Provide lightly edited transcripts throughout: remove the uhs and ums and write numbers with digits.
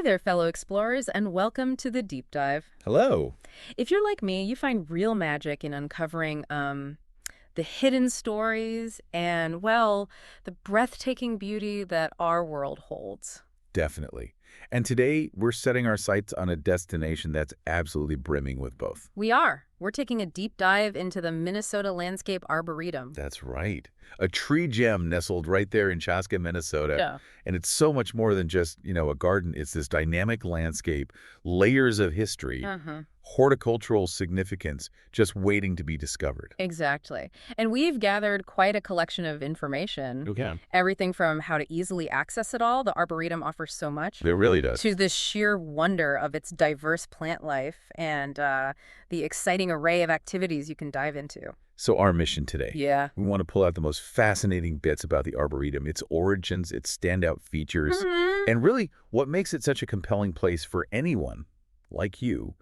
there, fellow explorers, and welcome to the Deep Dive. Hello. If you're like me, you find real magic in uncovering the hidden stories and, well, the breathtaking beauty that our world holds. Definitely. And today, we're setting our sights on a destination that's absolutely brimming with both. We are. We're taking a deep dive into the Minnesota Landscape Arboretum. That's right. A tree gem nestled right there in Chaska, Minnesota. Yeah. And it's so much more than just, a garden. It's this dynamic landscape, layers of history, horticultural significance, just waiting to be discovered. Exactly. And we've gathered quite a collection of information. Okay. Everything from how to easily access it all, the Arboretum offers so much, It really does. to the sheer wonder of its diverse plant life and the exciting array of activities you can dive into. So our mission today. Yeah. We want to pull out the most fascinating bits about the Arboretum, its origins, its standout features, and really what makes it such a compelling place for anyone like you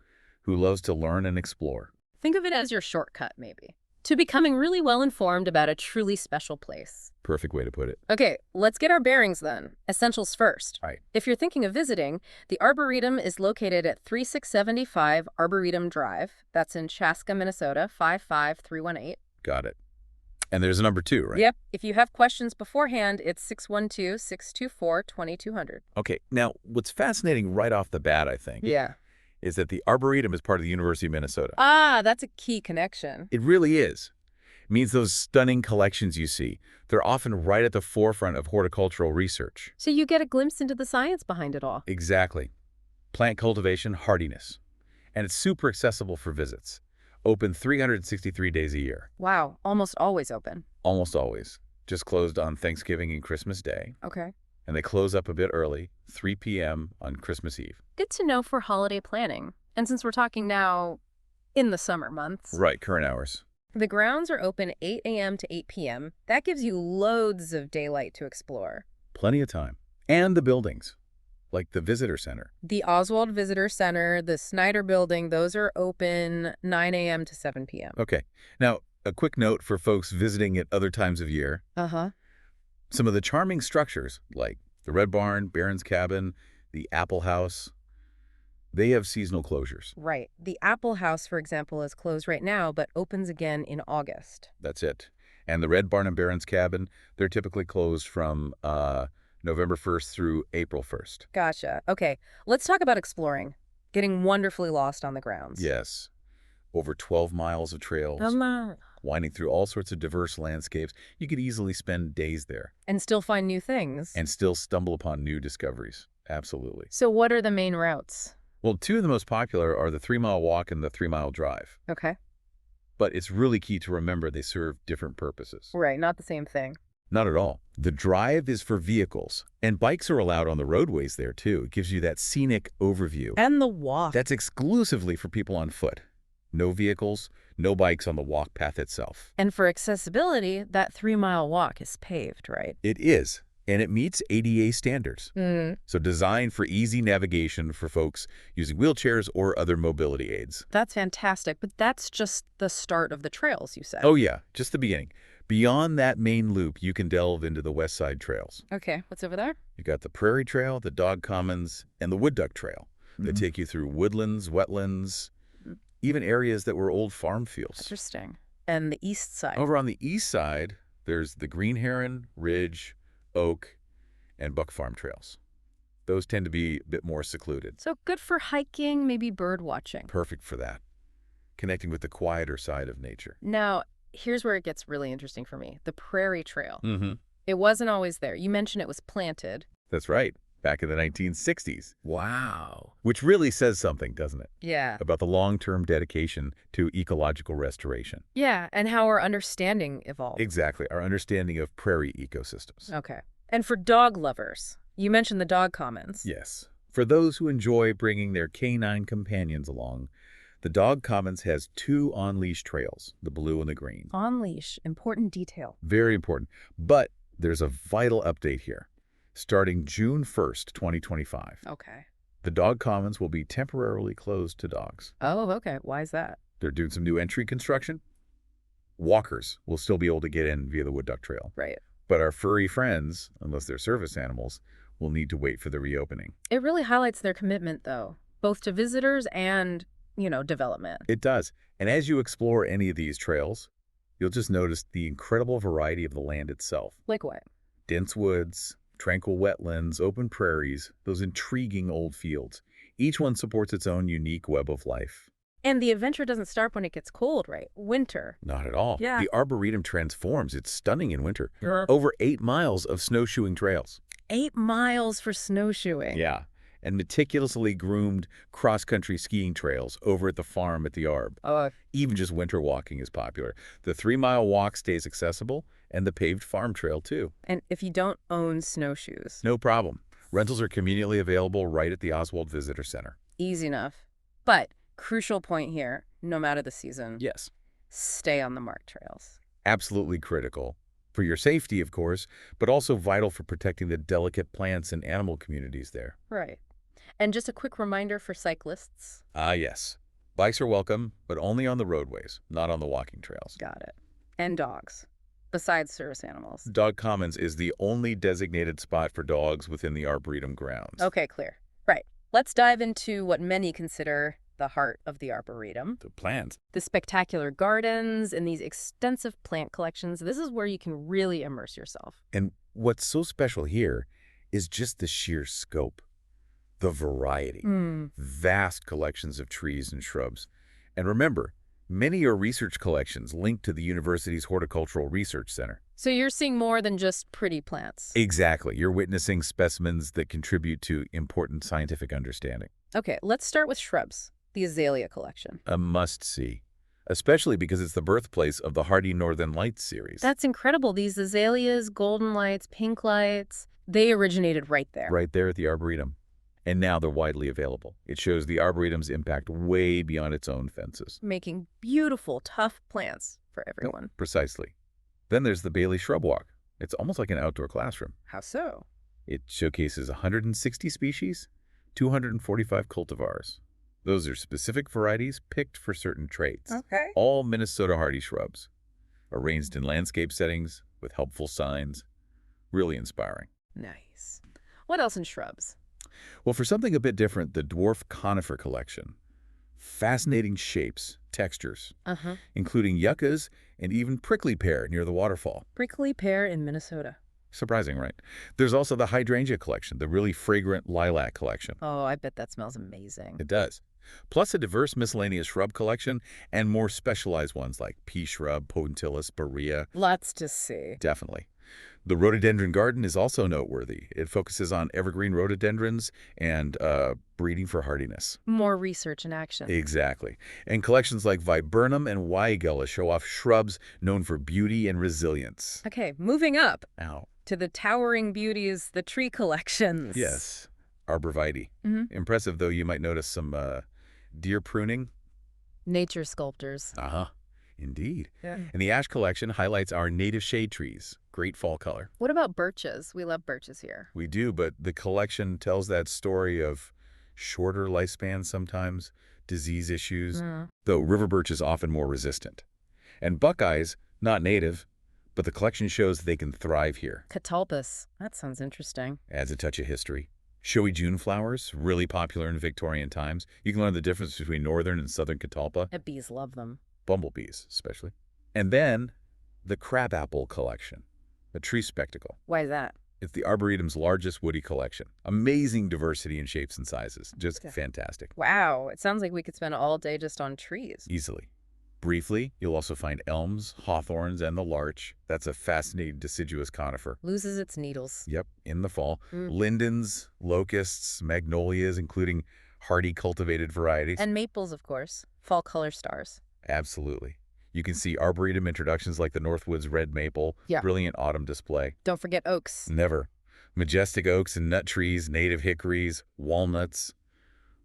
who loves to learn and explore. Think of it as your shortcut, maybe, to becoming really well-informed about a truly special place. Perfect way to put it. Okay, let's get our bearings then. Essentials first. Right. If you're thinking of visiting, the Arboretum is located at 3675 Arboretum Drive. That's in Chaska, Minnesota, 55318. Got it. And there's a number 2, right? Yep. If you have questions beforehand, it's 612-624-2200. Okay. Now, what's fascinating right off the bat, I think, is that the Arboretum is part of the University of Minnesota. Ah, that's a key connection. It really is. It means those stunning collections you see, they're often right at the forefront of horticultural research. So you get a glimpse into the science behind it all. Exactly. Plant cultivation, hardiness. And it's super accessible for visits. Open 363 days a year. Wow, almost always open. Almost always. Just closed on Thanksgiving and Christmas Day. Okay. And they close up a bit early, 3 p.m. on Christmas Eve. Good to know for holiday planning. And since we're talking now in the summer months. Right, current hours. The grounds are open 8 a.m. to 8 p.m. That gives you loads of daylight to explore. Plenty of time. And the buildings, like the visitor center. The Oswald Visitor Center, the Snyder Building, those are open 9 a.m. to 7 p.m. Okay. Now, a quick note for folks visiting at other times of year. Some of the charming structures, like the Red Barn, Barron's Cabin, the Apple House, they have seasonal closures. Right. The Apple House, for example, is closed right now, but opens again in August. That's it. And the Red Barn and Barron's Cabin, they're typically closed from November 1st through April 1st. Gotcha. Okay, let's talk about exploring. Getting wonderfully lost on the grounds. Yes. Over 12 miles of trails, winding through all sorts of diverse landscapes. You could easily spend days there. And still find new things. And still stumble upon new discoveries. Absolutely. So what are the main routes? Well, 2 of the most popular are the 3-mile walk and the 3-mile drive. Okay. But it's really key to remember they serve different purposes. Right, not the same thing. Not at all. The drive is for vehicles, and bikes are allowed on the roadways there, too. It gives you that scenic overview. And the walk. That's exclusively for people on foot. No vehicles, no bikes on the walk path itself. And for accessibility, that 3-mile walk is paved, right? It is, and it meets ADA standards. So designed for easy navigation for folks using wheelchairs or other mobility aids. That's fantastic, but that's just the start of the trails, you said. Oh yeah, just the beginning. Beyond that main loop, you can delve into the West Side trails. Okay, what's over there? You got the Prairie Trail, the Dog Commons, and the Wood Duck Trail. They take you through woodlands, wetlands, even areas that were old farm fields. Interesting. And the east side? Over on the east side, there's the Green Heron, Ridge, Oak, and Buck Farm trails. Those tend to be a bit more secluded. So good for hiking, maybe bird watching. Perfect for that. Connecting with the quieter side of nature. Now, here's where it gets really interesting for me. The Prairie Trail. Mm-hmm. It wasn't always there. You mentioned it was planted. That's right. Back in the 1960s. Wow. Which really says something, doesn't it? Yeah. About the long-term dedication to ecological restoration. Yeah, and how our understanding evolved. Exactly. Our understanding of prairie ecosystems. Okay. And for dog lovers, you mentioned the Dog Commons. Yes. For those who enjoy bringing their canine companions along, the Dog Commons has 2 on-leash trails, the blue and the green. On-leash, important detail. Very important. But there's a vital update here. Starting June 1st, 2025. Okay. The Dog Commons will be temporarily closed to dogs. Oh, okay. Why is that? They're doing some new entry construction. Walkers will still be able to get in via the Wood Duck Trail. Right. But our furry friends, unless they're service animals, will need to wait for the reopening. It really highlights their commitment, though, both to visitors and, development. It does. And as you explore any of these trails, you'll just notice the incredible variety of the land itself. Like what? Dense woods, tranquil wetlands, open prairies, those intriguing old fields. Each one supports its own unique web of life. And the adventure doesn't start when it gets cold, right? Winter. Not at all. Yeah. The Arboretum transforms. It's stunning in winter. Sure. Over 8 miles of snowshoeing trails. 8 miles for snowshoeing. Yeah. And meticulously groomed cross-country skiing trails over at the farm at the Arb. Even just winter walking is popular. The 3-mile walk stays accessible, and the paved farm trail, too. And if you don't own snowshoes? No problem. Rentals are conveniently available right at the Oswald Visitor Center. Easy enough. But crucial point here, no matter the season. Yes. Stay on the marked trails. Absolutely critical. For your safety, of course, but also vital for protecting the delicate plants and animal communities there. Right. And just a quick reminder for cyclists. Yes. Bikes are welcome, but only on the roadways, not on the walking trails. Got it. And dogs, besides service animals. Dog Commons is the only designated spot for dogs within the Arboretum grounds. Okay, clear. Right. Let's dive into what many consider the heart of the Arboretum. The plants. The spectacular gardens and these extensive plant collections. This is where you can really immerse yourself. And what's so special here is just the sheer scope. The variety. Vast collections of trees and shrubs. And remember, many are research collections linked to the university's Horticultural Research Center. So you're seeing more than just pretty plants. Exactly. You're witnessing specimens that contribute to important scientific understanding. Okay, let's start with shrubs. The Azalea collection. A must-see, especially because it's the birthplace of the hardy Northern Lights series. That's incredible. These azaleas, golden lights, pink lights, they originated right there. Right there at the Arboretum. And now they're widely available. It shows the Arboretum's impact way beyond its own fences. Making beautiful, tough plants for everyone. Precisely. Then there's the Bailey Shrub Walk. It's almost like an outdoor classroom. How so? It showcases 160 species, 245 cultivars. Those are specific varieties picked for certain traits. Okay. All Minnesota hardy shrubs, arranged in landscape settings with helpful signs. Really inspiring. Nice. What else in shrubs? Well, for something a bit different, the dwarf conifer collection. Fascinating shapes, textures, including yuccas and even prickly pear near the waterfall. Prickly pear in Minnesota. Surprising, right? There's also the hydrangea collection, the really fragrant lilac collection. Oh, I bet that smells amazing. It does. Plus a diverse miscellaneous shrub collection and more specialized ones like pea shrub, potentillus, borea. Lots to see. Definitely. The rhododendron garden is also noteworthy. It focuses on evergreen rhododendrons and breeding for hardiness. More research in action. Exactly. And collections like viburnum and weigela show off shrubs known for beauty and resilience. Okay, moving up. Ow. To the towering beauties, the tree collections. Yes. Arborvitae. Impressive, though you might notice some deer pruning. Nature sculptors. Indeed. Yeah. And the ash collection highlights our native shade trees. Great fall color. What about birches? We love birches here. We do, but the collection tells that story of shorter lifespans sometimes, disease issues, though river birch is often more resistant. And buckeyes, not native, but the collection shows they can thrive here. Catalpus. That sounds interesting. Adds a touch of history. Showy June flowers, really popular in Victorian times. You can learn the difference between northern and southern catalpa. The bees love them. Bumblebees, especially. And then the crabapple collection, a tree spectacle. Why is that? It's the Arboretum's largest woody collection. Amazing diversity in shapes and sizes. Just fantastic. Wow, it sounds like we could spend all day just on trees. Easily. Briefly, you'll also find elms, hawthorns, and the larch. That's a fascinating deciduous conifer. Loses its needles. Yep, in the fall. Lindens, locusts, magnolias, including hardy cultivated varieties. And maples, of course. Fall color stars. Absolutely. You can see Arboretum introductions like the Northwoods red maple, brilliant autumn display. Don't forget oaks. Never. Majestic oaks and nut trees, native hickories, walnuts.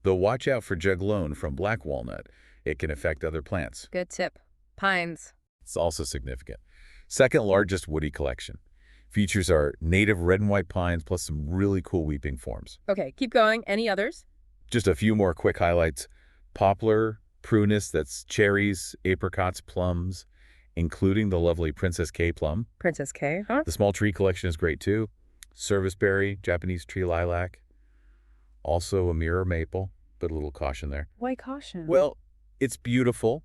Though watch out for juglone from black walnut. It can affect other plants. Good tip. Pines. It's also significant. Second largest woody collection. Features are native red and white pines plus some really cool weeping forms. Okay, keep going. Any others? Just a few more quick highlights. Poplar, prunus, that's cherries, apricots, plums, including the lovely Princess K plum. Princess K, huh? The small tree collection is great too. serviceberry, Japanese tree lilac, also a mirror maple, but a little caution there. Why caution? Well, it's beautiful,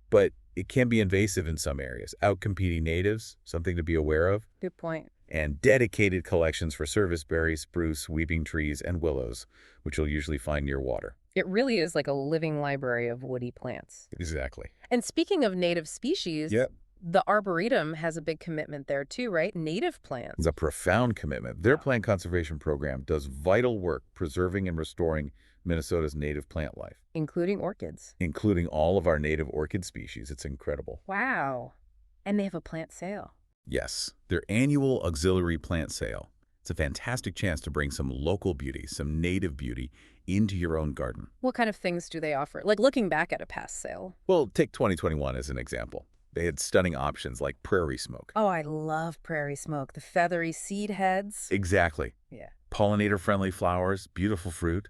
but it can be invasive in some areas, outcompeting natives, something to be aware of, Good point. and dedicated collections for serviceberry, spruce, weeping trees, and willows, which you'll usually find near water. It really is like a living library of woody plants. Exactly. And speaking of native species, Yep. the Arboretum has a big commitment there too, right? Native plants. It's a profound commitment. Their plant conservation program does vital work preserving and restoring Minnesota's native plant life, Including orchids. including all of our native orchid species. It's incredible. Wow. And they have a plant sale. Yes, their annual auxiliary plant sale. It's a fantastic chance to bring some local beauty, some native beauty, into your own garden. What kind of things do they offer? Like looking back at a past sale. Well, take 2021 as an example. They had stunning options like prairie smoke. Oh, I love prairie smoke. The feathery seed heads. Exactly. Yeah. Pollinator-friendly flowers, beautiful fruit,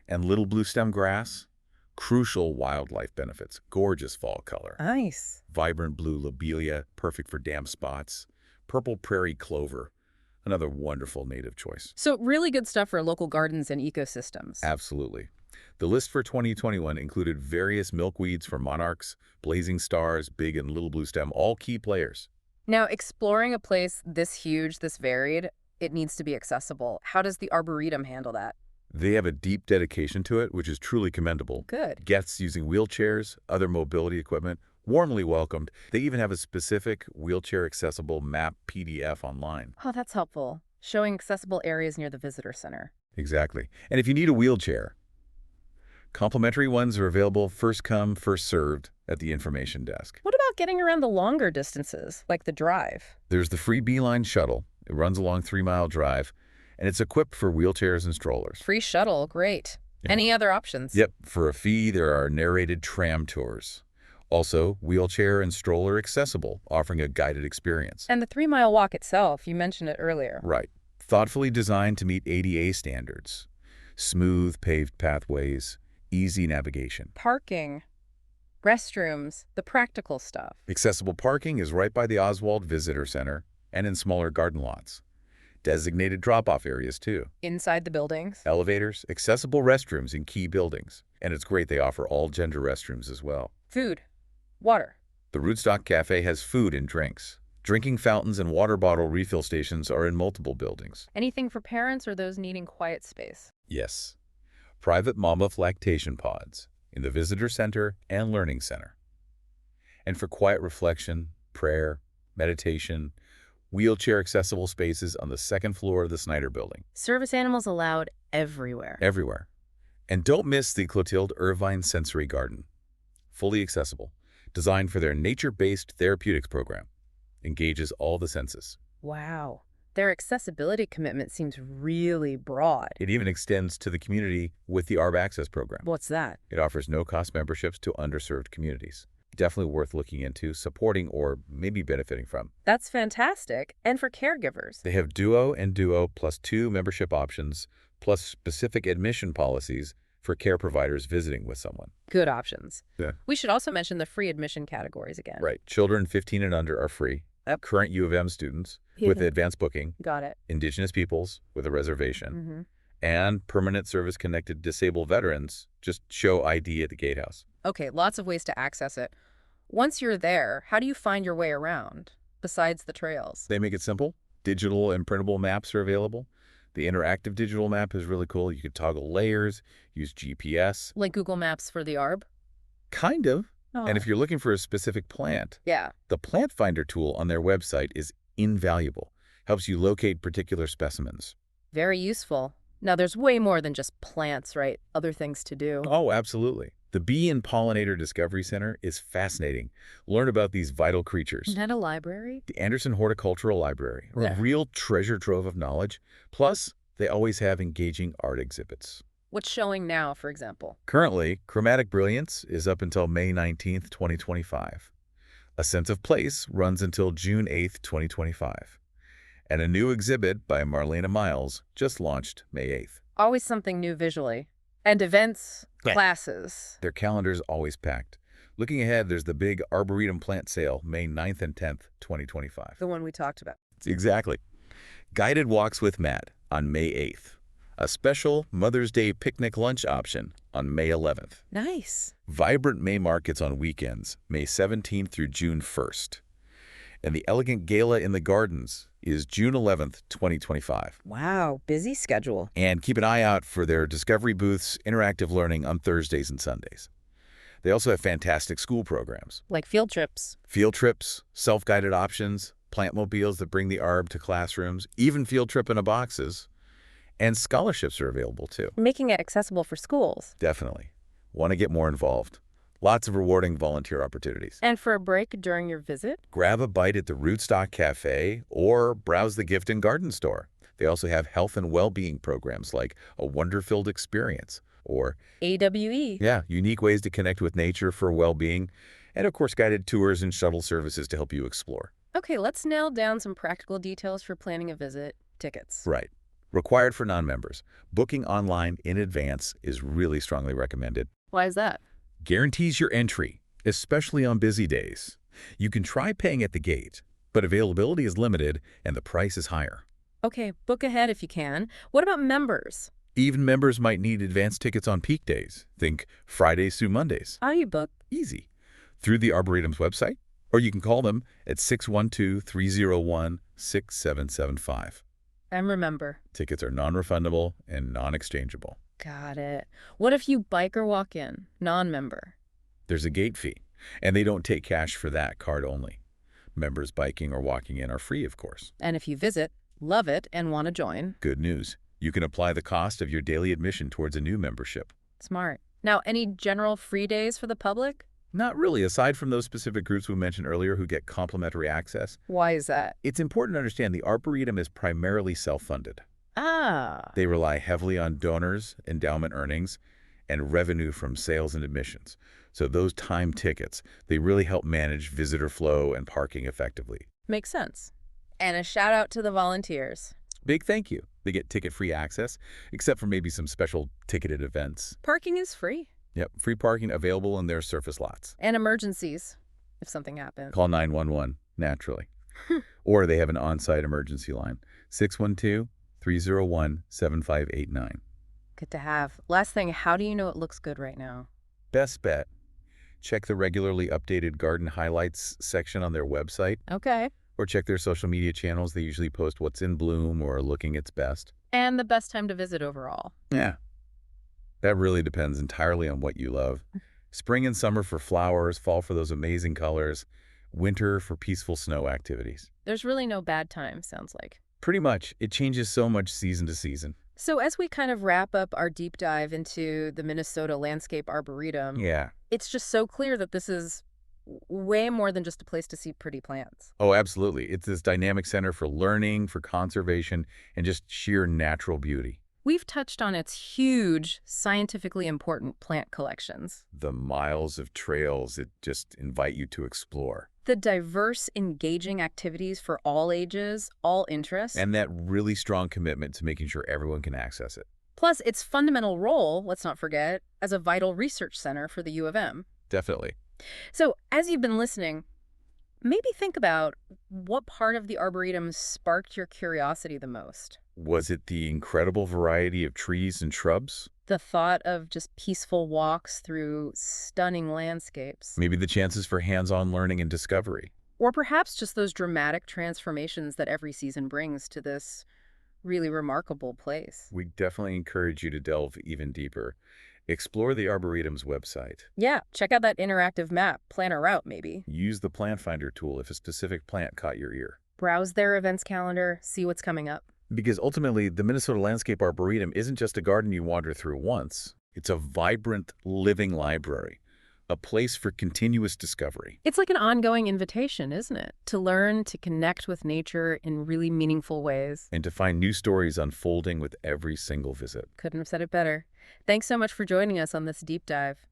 and little blue stem grass. Crucial wildlife benefits, gorgeous fall color. Nice. Vibrant blue lobelia, perfect for damp spots. Purple prairie clover, another wonderful native choice. So really good stuff for local gardens and ecosystems. Absolutely. The list for 2021 included various milkweeds for monarchs, blazing stars, big and little blue stem, all key players. Now, exploring a place this huge, this varied, it needs to be accessible. How does the Arboretum handle that? They have a deep dedication to it, which is truly commendable. Good. Guests using wheelchairs, other mobility equipment, warmly welcomed. They even have a specific wheelchair-accessible map PDF online. Oh, that's helpful. Showing accessible areas near the visitor center. Exactly. And if you need a wheelchair, complimentary ones are available first come, first served at the information desk. What about getting around the longer distances, like the drive? There's the free Beeline shuttle. It runs along 3-mile drive, and it's equipped for wheelchairs and strollers. Free shuttle, great. Yeah. Any other options? Yep, for a fee, there are narrated tram tours. Also, wheelchair and stroller accessible, offering a guided experience. And the 3-mile walk itself, you mentioned it earlier. Right. Thoughtfully designed to meet ADA standards. Smooth paved pathways, easy navigation. Parking, restrooms, the practical stuff. Accessible parking is right by the Oswald Visitor Center and in smaller garden lots. Designated drop-off areas, too. Inside the buildings. Elevators, accessible restrooms in key buildings. And it's great they offer all-gender restrooms as well. Food, water. The Rootstock Cafe has food and drinks. Drinking fountains and water bottle refill stations are in multiple buildings. Anything for parents or those needing quiet space? Yes. Private mammoth lactation pods in the Visitor Center and Learning Center. And for quiet reflection, prayer, meditation, wheelchair-accessible spaces on the second floor of the Snyder Building. Service animals allowed everywhere. Everywhere. And don't miss the Clotilde Irvine Sensory Garden. Fully accessible. Designed for their nature-based therapeutics program. Engages all the senses. Wow. Their accessibility commitment seems really broad. It even extends to the community with the ARB Access program. What's that? It offers no-cost memberships to underserved communities. Definitely worth looking into, supporting, or maybe benefiting from. That's fantastic. And for caregivers. They have Duo and Duo +2 membership options, plus specific admission policies for care providers visiting with someone. Good options. Yeah. We should also mention the free admission categories again. Right. Children 15 and under are free. Yep. Current U of M students with advanced booking. Got it. Indigenous peoples with a reservation. Mm-hmm. And permanent service-connected disabled veterans just show ID at the gatehouse. Okay, lots of ways to access it. Once you're there, how do you find your way around, besides the trails? They make it simple. Digital and printable maps are available. The interactive digital map is really cool. You can toggle layers, use GPS. Like Google Maps for the ARB? Kind of. Oh. And if you're looking for a specific plant, Yeah. the Plant Finder tool on their website is invaluable. Helps you locate particular specimens. Very useful. Now, there's way more than just plants, right? Other things to do. Oh, absolutely. The Bee and Pollinator Discovery Center is fascinating. Learn about these vital creatures. Isn't that a library? The Anderson Horticultural Library, a Yeah. real treasure trove of knowledge. Plus, they always have engaging art exhibits. What's showing now, for example? Currently, Chromatic Brilliance is up until May 19th, 2025. A Sense of Place runs until June 8th, 2025. And a new exhibit by Marlena Miles just launched May 8th. Always something new visually. And events, Yeah. classes. Their calendar's always packed. Looking ahead, there's the big Arboretum plant sale, May 9th and 10th, 2025. The one we talked about. Exactly. Guided walks with Matt on May 8th. A special Mother's Day picnic lunch option on May 11th. Nice. Vibrant May markets on weekends, May 17th through June 1st. And the Elegant Gala in the Gardens is June 11th, 2025. Wow, busy schedule. And keep an eye out for their discovery booths, interactive learning on Thursdays and Sundays. They also have fantastic school programs. Like field trips. Field trips, self-guided options, plant mobiles that bring the arb to classrooms, even field trip in a boxes. And scholarships are available too. Making it accessible for schools. Definitely. Want to get more involved. Lots of rewarding volunteer opportunities. And for a break during your visit? Grab a bite at the Rootstock Cafe or browse the gift and garden store. They also have health and well-being programs like a wonder-filled experience or AWE. Yeah, unique ways to connect with nature for well-being. And of course, guided tours and shuttle services to help you explore. Okay, let's nail down some practical details for planning a visit. Tickets. Right. Required for non-members. Booking online in advance is really strongly recommended. Why is that? Guarantees your entry, especially on busy days. You can try paying at the gate, but availability is limited and the price is higher. Okay, book ahead if you can. What about members? Even members might need advance tickets on peak days. Think Fridays through Mondays. How do you book? Easy. Through the Arboretum's website, or you can call them at 612-301-6775. And remember, tickets are non-refundable and non-exchangeable. Got it. What if you bike or walk in, non-member? There's a gate fee, and they don't take cash for that, card only. Members biking or walking in are free, of course. And if you visit, love it, and want to join? Good news. You can apply the cost of your daily admission towards a new membership. Smart. Now, any general free days for the public? Not really, aside from those specific groups we mentioned earlier who get complimentary access. Why is that? It's important to understand the Arboretum is primarily self-funded. Ah. They rely heavily on donors, endowment earnings, and revenue from sales and admissions. So those time tickets, they really help manage visitor flow and parking effectively. Makes sense. And a shout out to the volunteers. Big thank you. They get ticket-free access, except for maybe some special ticketed events. Parking is free. Yep, free parking available in their surface lots. And emergencies, if something happens. Call 911, naturally. Or they have an on-site emergency line, 612-301-7589. Good to have. Last thing, how do you know it looks good right now? Best bet. Check the regularly updated garden highlights section on their website. Okay. Or check their social media channels. They usually post what's in bloom or looking its best. And the best time to visit overall. Yeah. That really depends entirely on what you love. Spring and summer for flowers, fall for those amazing colors, winter for peaceful snow activities. There's really no bad time, sounds like. Pretty much. It changes so much season to season. So as we kind of wrap up our deep dive into the Minnesota Landscape Arboretum, it's just so clear that this is way more than just a place to see pretty plants. Oh, absolutely. It's this dynamic center for learning, for conservation, and just sheer natural beauty. We've touched on its huge, scientifically important plant collections. The miles of trails that just invite you to explore. The diverse, engaging activities for all ages, all interests. And that really strong commitment to making sure everyone can access it. Plus, its fundamental role, let's not forget, as a vital research center for the U of M. Definitely. So, as you've been listening, maybe think about what part of the Arboretum sparked your curiosity the most. Was it the incredible variety of trees and shrubs? The thought of just peaceful walks through stunning landscapes. Maybe the chances for hands-on learning and discovery. Or perhaps just those dramatic transformations that every season brings to this really remarkable place. We definitely encourage you to delve even deeper. Explore the Arboretum's website. Yeah, check out that interactive map, plan a route maybe. Use the Plant Finder tool if a specific plant caught your ear. Browse their events calendar, see what's coming up. Because ultimately, the Minnesota Landscape Arboretum isn't just a garden you wander through once. It's a vibrant, living library, a place for continuous discovery. It's like an ongoing invitation, isn't it? To learn, to connect with nature in really meaningful ways. And to find new stories unfolding with every single visit. Couldn't have said it better. Thanks so much for joining us on this deep dive.